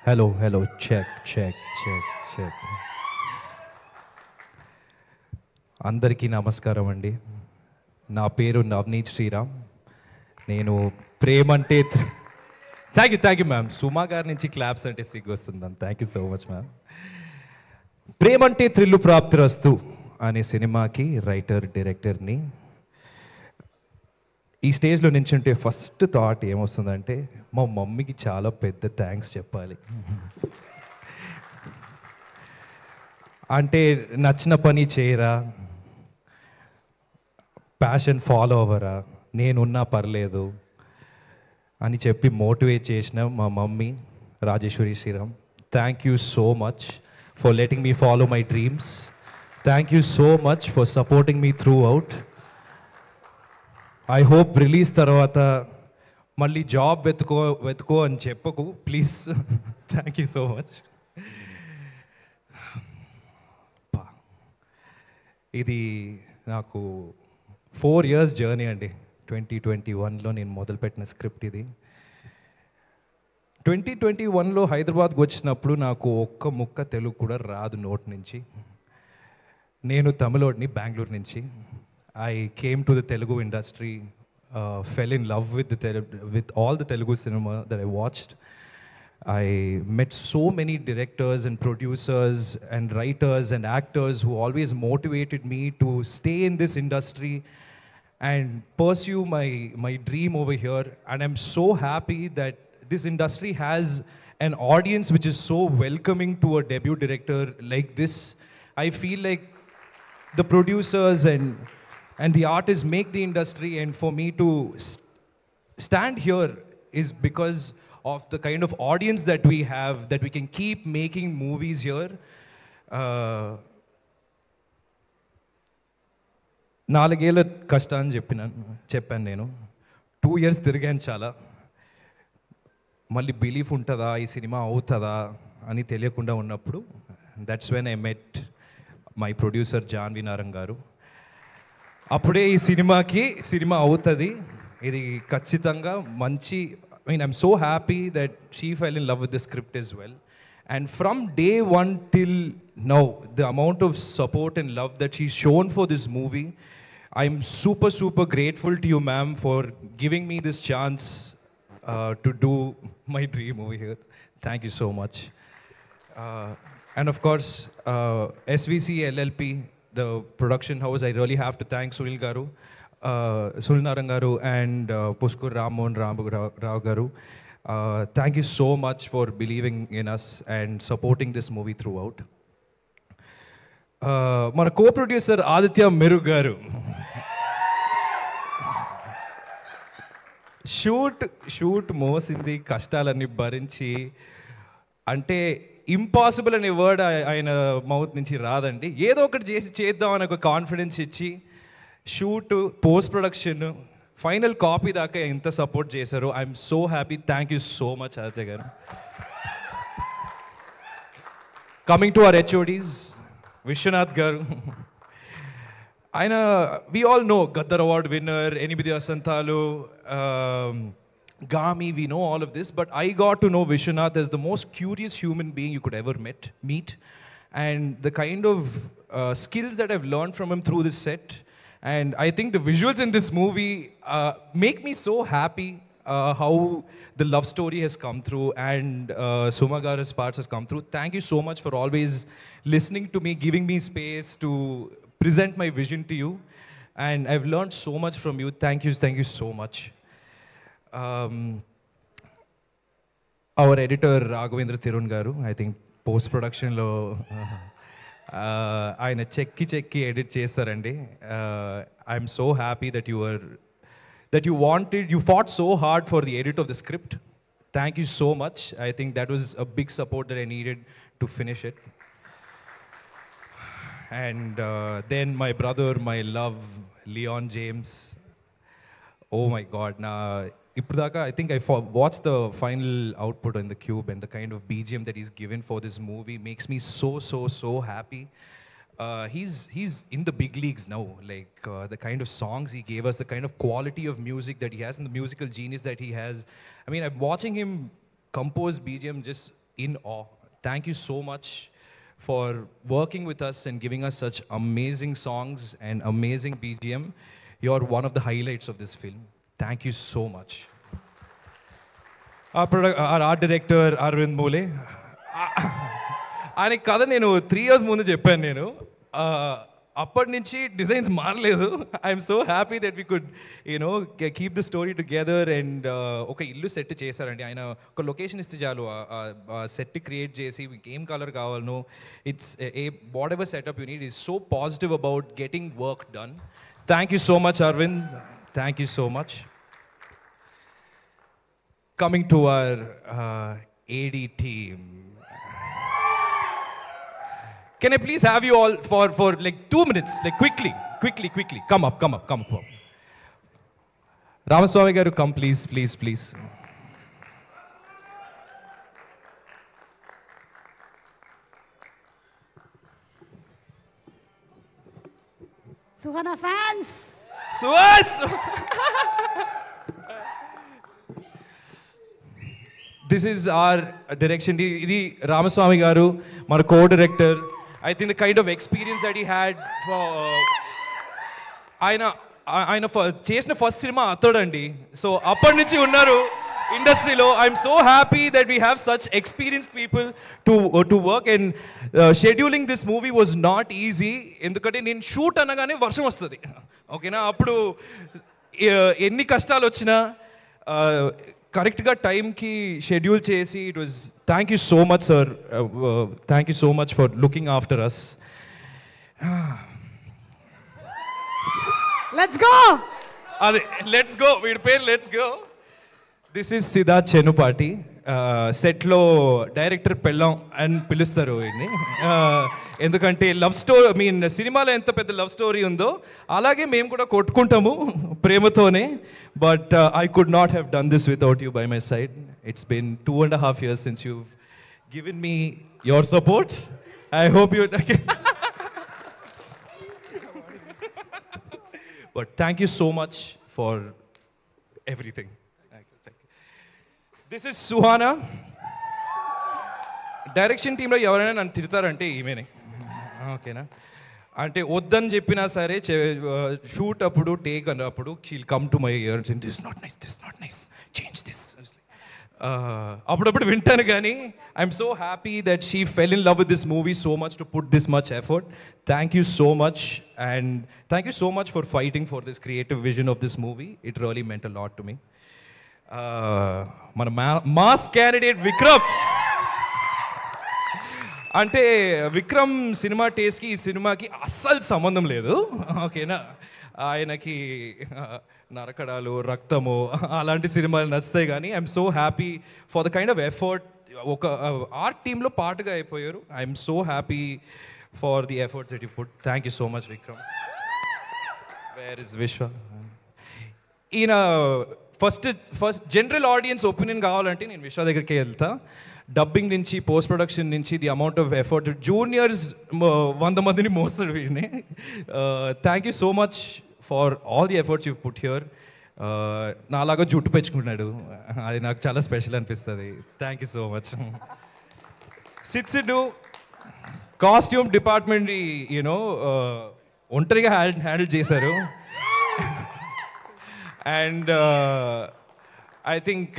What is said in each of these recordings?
Hello hello check check check check. అందరికీ నమస్కారం అండి. నా పేరు నవనీత్ శ్రీరామ్. నేను ప్రేమంటే థ్యాంక్ యూ మ్యామ్. సుమా గారి నుంచి క్లాప్స్ అంటే సిగ్గు వస్తుంది ma'am. Thank you so much ma'am. Premante thrill ప్రాప్తిరస్తు అనే సినిమాకి రైటర్ డైరెక్టర్ని. ఈ స్టేజ్లో నించుంటే ఫస్ట్ థాట్ ఏమొస్తుందంటే మా మమ్మీకి చాలా పెద్ద థ్యాంక్స్ చెప్పాలి. అంటే నచ్చిన పని చేయరా, ప్యాషన్ ఫాలో అవ్వరా, నేనున్నా పర్లేదు అని చెప్పి మోటివేట్ చేసిన మా mummy Rajeshwari Sriram. Thank you so much for letting me follow my dreams. Thank you so much for supporting me throughout. I hope release తర్వాత మళ్ళీ జాబ్ వెతుకో అని చెప్పకు please. Thank you so much. ఇది నాకు 4 years జర్నీ అండి. 2021లో నేను మొదలుపెట్టిన స్క్రిప్ట్ ఇది. 2021లో హైదరాబాద్కి వచ్చినప్పుడు నాకు ఒక్క ముక్క తెలుగు కూడా రాదు నోట్ నుంచి. నేను తమిళోడిని, బెంగళూరు నుంచి. I came to the Telugu industry, fell in love with all the Telugu cinema that I watched. I met so many directors and producers and writers and actors who always motivated me to stay in this industry and pursue my dream over here. And I'm so happy that this industry has an audience which is so welcoming to a debut director like this. I feel like the producers and the artists make the industry, and for me to stand here is because of the kind of audience that we have, that we can keep making movies here. 4 ఏళ్ళ కష్టాన్ని చెప్పాను నేను. 2 years తిరిగాను చాలా. మళ్ళీ belief ఉంటుందా, ఈ cinema అవుతుందా అని తెలియకుండా ఉన్నప్పుడు that's when I met my producer Janvi Narang గారు. అప్పుడే ఈ సినిమా అవుతుంది, ఇది ఖచ్చితంగా మంచి. I'm so happy that she fell in love with the script as well. And from day one till now, the amount of support and love that she's shown for this movie, I'm super grateful to you, ma'am, for giving me this chance to do my dream over here. Thank you so much. And of course, SVC LLP, the production house, I really have to thank Sunil Garu, Sunil Narang Garu, and Puskur Ramon Rao Garu. Thank you so much for believing in us and supporting this movie throughout. Mana co-producer Aditya Meru Garu. Shoot మోసింది, కష్టాలన్నీ భరించి. అంటే impossible అనే word ఆయన mouth నుంచి రాదండి. ఏదో ఒకటి చేద్దాం అని ఒక కాన్ఫిడెన్స్ ఇచ్చి shoot, post production, final copy దాకా ఎంత సపోర్ట్ చేశారో I'm so happy. Thank you so much Aditya garu. Coming to our HODs, Vishwanath garu. ఆయన we all know Gaddar Award winner, Enimidi Vasantalu, Gami, we know all of this, but I got to know Vishwanath as the most curious human being you could ever meet, and the kind of skills that I've learned from him through this set. And I think the visuals in this movie make me so happy, how the love story has come through and Sumagara's parts has come through. Thank you so much for always listening to me, giving me space to present my vision to you, and I've learned so much from you. Thank you so much. Our editor Raghavendra Thirun garu, I think post production lo ఆయన చెక్కి edit చేస్తారండి. I'm so happy that you fought so hard for the edit of the script. Thank you so much. I think that was a big support that I needed to finish it. And then my brother, my love, Leon James. Oh my God. Ipudaka, I think I watched the final output in the Cube, and the kind of BGM that he's given for this movie makes me so happy. He's in the big leagues now. Like the kind of songs he gave us, the kind of quality of music that he has, and the musical genius that he has. I mean, I'm watching him compose BGM just in awe. Thank you so much for working with us and giving us such amazing songs and amazing BGM. You're one of the highlights of this film. Thank you so much. Our art director, Arvind Mole. ఆయన కథ నేను 3 years ముందు చెప్పాను నేను. అప్పటి నుంచి designs మారలేదు. I'm so happy that we could you know keep the story together. And ఒక ఇల్లు సెట్ చేశారండి ఆయన. ఒక లొకేషన్ ఇస్తే చాలు సెట్ క్రియేట్ చేసి మీకు ఏం కలర్ కావాలనో it's a whatever setup you need is so positive about getting work done. Thank you so much Aravind. Thank you so much. Coming to our AD team. Can I please have you all for like 2 minutes, like quickly. Come up. Ramaswamy garu, come please. Suhana fans. Suhas! This is our direction. Idi Ramaswamy garu, our co-director. I think the kind of experience that he had for ఆయన చేసిన first cinema అతడండి. So అప్పటి నుంచి ఉన్నారు ఇండస్ట్రీలో. I'm so happy that we have such experienced people to work. And scheduling this movie was not easy. ఎందుకంటే నేను shoot అనగానే వర్షం వస్తుంది, ఓకేనా. అప్పుడు ఎన్ని కష్టాలు వచ్చినా కరెక్ట్గా టైంకి షెడ్యూల్ చేసి it was. Thank you so much sir. Thank you so much for looking after us. Let's go. అదే లెట్స్ గో, వీడి పేరు let's go. This is Siddharth Chenupati. సెట్లో డైరెక్టర్ పెళ్ళాం అని పిలుస్తారు వీడిని. ఎందుకంటే లవ్ స్టోరీ సినిమాలో ఎంత పెద్ద లవ్ స్టోరీ ఉందో అలాగే మేము కూడా కొట్టుకుంటాము ప్రేమతోనే. But I could not have done this without you by my side. It's been 2.5 years since you've given me your support. I hope you but thank you so much for everything. This is Suhana. Direction టీంలో ఎవరైనా నన్ను తిడతారంటే ఈమెనే, ఓకేనా. అంటే వద్దని చెప్పినా సరే shoot అప్పుడు take అన్నప్పుడు she'll come to my ear, this not nice, change this. అప్పుడప్పుడు వింటాను కానీ I'm so happy that she fell in love with this movie so much to put this much effort. Thank you so much. And thank you so much for fighting for this creative vision of this movie. It really meant a lot to me. మన mass candidate Vikram. అంటే Vikram cinema టేస్ట్కి ఈ సినిమాకి అస్సలు సంబంధం లేదు, ఓకేనా. ఆయనకి నరకడాలు, రక్తము అలాంటి సినిమాలు నచ్చుతాయి. కానీ I'm so happy for the kind of effort. ఒక ఆర్ట్ టీంలో పార్ట్గా అయిపోయారు. I'm so happy for the efforts that you put. Thank you so much Vikram. Where is విశ్వ? ఈయన ఫస్ట్ జనరల్ ఆడియన్స్ ఒపీనియన్ కావాలంటే నేను విశ్వ దగ్గరికి వెళ్తా. డబ్బింగ్ నుంచి, పోస్ట్ ప్రొడక్షన్ నుంచి, the amount of effort. Juniors 100 మందిని మోస్తారు వీడిని. Thank you so much for all the efforts you put here. నాలాగా జుట్టు పెంచుకున్నాడు, అది నాకు చాలా స్పెషల్ అనిపిస్తుంది. Thank you so much. సిడ్డు costume department you know ఒంటరిగా హ్యాండిల్ చేశారు. అండ్ ఐ థింక్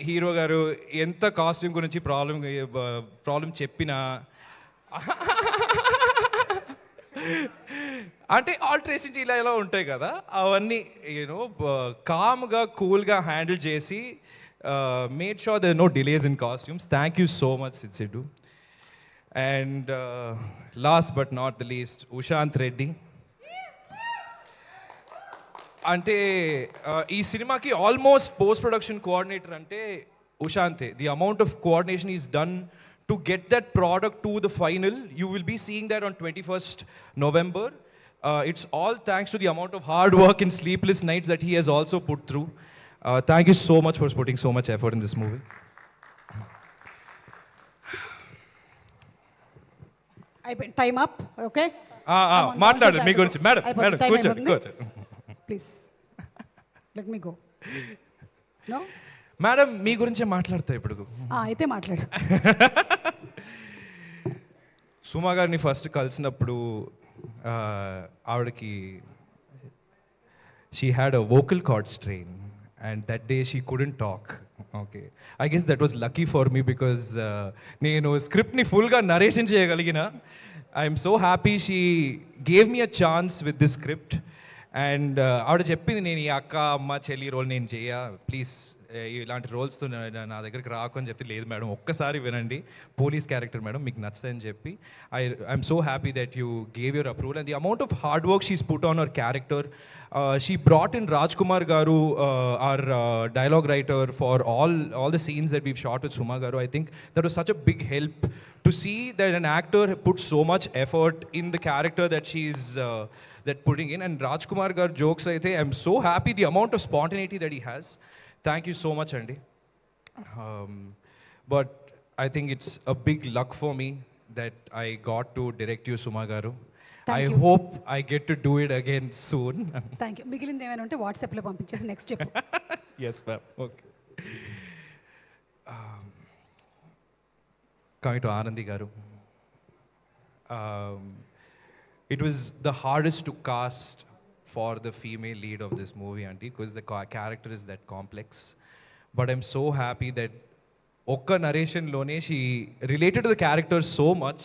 హీరో గారు ఎంత కాస్ట్యూమ్ గురించి ప్రాబ్లం చెప్పినా అంటే ఆల్టరేషన్స్ ఇలా ఉంటాయి కదా, అవన్నీ యూనో కామ్గా కూల్గా హ్యాండిల్ చేసి made sure there no delays in costumes. Thank you so much Siddu. And last but not the least Ushanth Reddy. అంటే ఈ సినిమాకి ఆల్మోస్ట్ పోస్ట్ ప్రొడక్షన్ కోఆర్డినేటర్ అంటే ఉషాంతే. The amount of coordination is done to get that product to the final. You will be seeing that on 21st November. It's all thanks to the amount of hard work and sleepless nights that he has also put through. Thank you so much for putting so much effort in this movie. Time up, okay? మాట్లాడండి మీ గురించి. Madam కూర్చోండి. Please, let me go. No? Madam మీ గురించే మాట్లాడతా ఇప్పుడు. అయితే మాట్లాడు. సుమా గారిని ఫస్ట్ కలిసినప్పుడు ఆవిడకి she had a vocal cord strain and that day she couldn't talk. Okay, I guess that was lucky for me because నేను స్క్రిప్ట్ని ఫుల్గా నరేషన్ చేయగలిగిన. I'm so happy she gave me a chance with this script. And ఆవిడ చెప్పింది నేను ఈ అక్క అమ్మ చెల్లి రోల్ నేను చేయ, ప్లీజ్ ఇలాంటి రోల్స్తో నా దగ్గరికి రాకు అని చెప్పి, లేదు మేడం ఒక్కసారి వినండి, పోలీస్ క్యారెక్టర్ మేడం మీకు నచ్చుతుందని చెప్పి. I'm so happy that you gave your approval and the amount of hard work she's put on our character. She brought in Rajkumar Garu, our dialogue writer, for all the scenes that we've shot with Suma Garu. I think that was such a big help to see that an actor puts so much effort in the character that she's that putting in. And Rajkumar Garu jokes, I think I'm so happy the amount of spontaneity that he has. Thank you so much, Andy. But I think it's a big luck for me that I got to direct you, Suma Garu. I hope I get to do it again soon. Thank you. మిగిలింది ఏమైనా ఉంటే వాట్సాప్లో పంపించేసి next చెప్పు. Yes, ma'am. Okay. Coming to Anandi Garu. It was the hardest to cast for the female lead of this movie, Auntie, because the character is that complex. But I'm so happy that Okka narration lone she related to the character so much.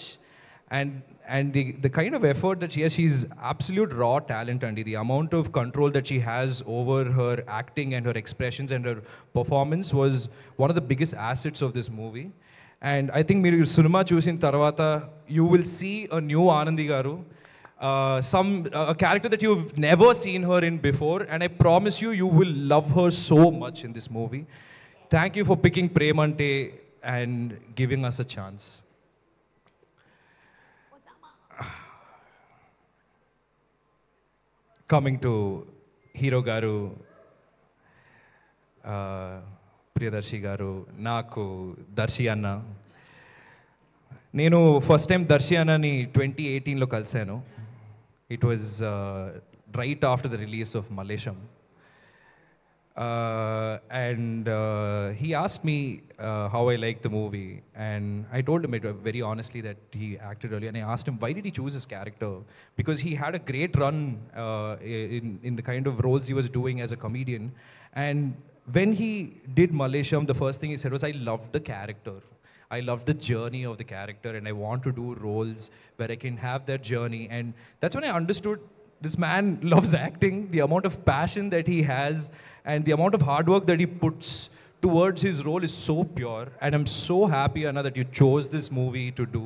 And the kind of effort that she has, she's absolute raw talent, and the amount of control that she has over her acting and her expressions and her performance was one of the biggest assets of this movie. And I think మీరు cinema చూసిన తర్వాత you will see a new Anandi Garu, a character that you've never seen her in before, and I promise you, you will love her so much in this movie. Thank you for picking Premante and giving us a chance. Coming to Hero Garu, Priyadarshi Garu, నాకు దర్శి అన్న. నేను first time Darsi అన్నని 2018లో కలిశాను. It was right after the release of Mallesham. And he asked me how I liked the movie, and I told him very honestly that he acted early, and I asked him why did he choose his character, because he had a great run in the kind of roles he was doing as a comedian. And when he did Malesham, the first thing he said was, I loved the character, I love the journey of the character, and I want to do roles where I can have that journey. And that's when I understood this man loves acting. The amount of passion that he has and the amount of hard work that he puts towards his role is so pure. And I'm so happy, Anna, that you chose this movie to do.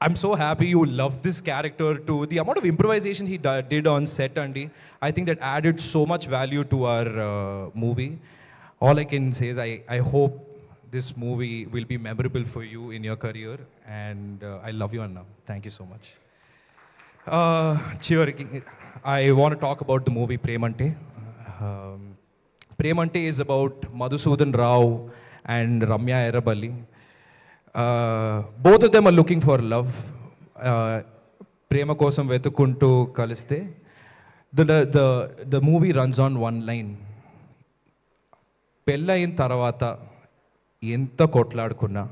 I'm so happy you love this character too. The amount of improvisation he did on set, Andy, I think that added so much value to our movie. All I can say is I hope this movie will be memorable for you in your career, and I love you, Anna. Thank you so much. Chivariki, I want to talk about the movie Premante. Premante is about Madhusudan Rao and Ramya Eraballi. Both of them are looking for love. Prema kosam vetukuntu kaliste. The movie runs on one line. పెళ్ళయిన తర్వాత ఎంత కొట్లాడుకున్నా,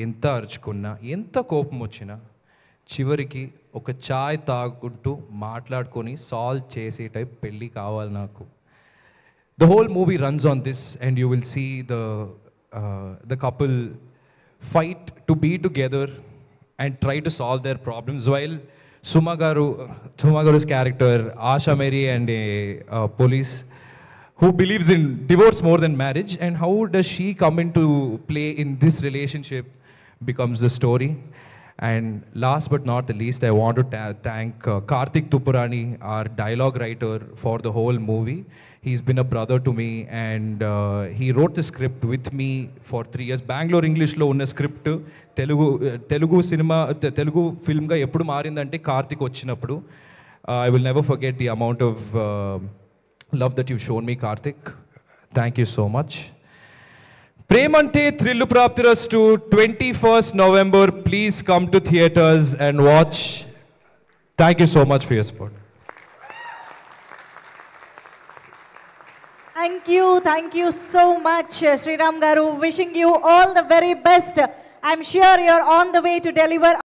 ఎంత అరుచుకున్నా, ఎంత కోపం వచ్చినా, చివరికి ఒక చాయ్ తాగుకుంటూ మాట్లాడుకొని సాల్వ్ చేసే టైప్ పెళ్ళి కావాలి నాకు. The whole movie runs on this, and you will see the couple fight to be together and try to solve their problems, while Suma Garu's character, Asha Mary, and a police who believes in divorce more than marriage, and how does she come into play in this relationship becomes the story. And last but not the least, I want to thank Karthik Tupurani, our dialogue writer, for the whole movie. He's been a brother to me, and he wrote the script with me for 3 years. Bangalore English lo unna script Telugu cinema Telugu film ga eppudu marindante Karthik vachinappudu. I will never forget the amount of love that you've shown me, Karthik. Thank you so much. Premante Thrillu Praptirastu, 21st November. Please come to theaters and watch. Thank you so much for your support. Thank you so much, Sriram Garu. Wishing you all the very best. I'm sure you're on the way to deliver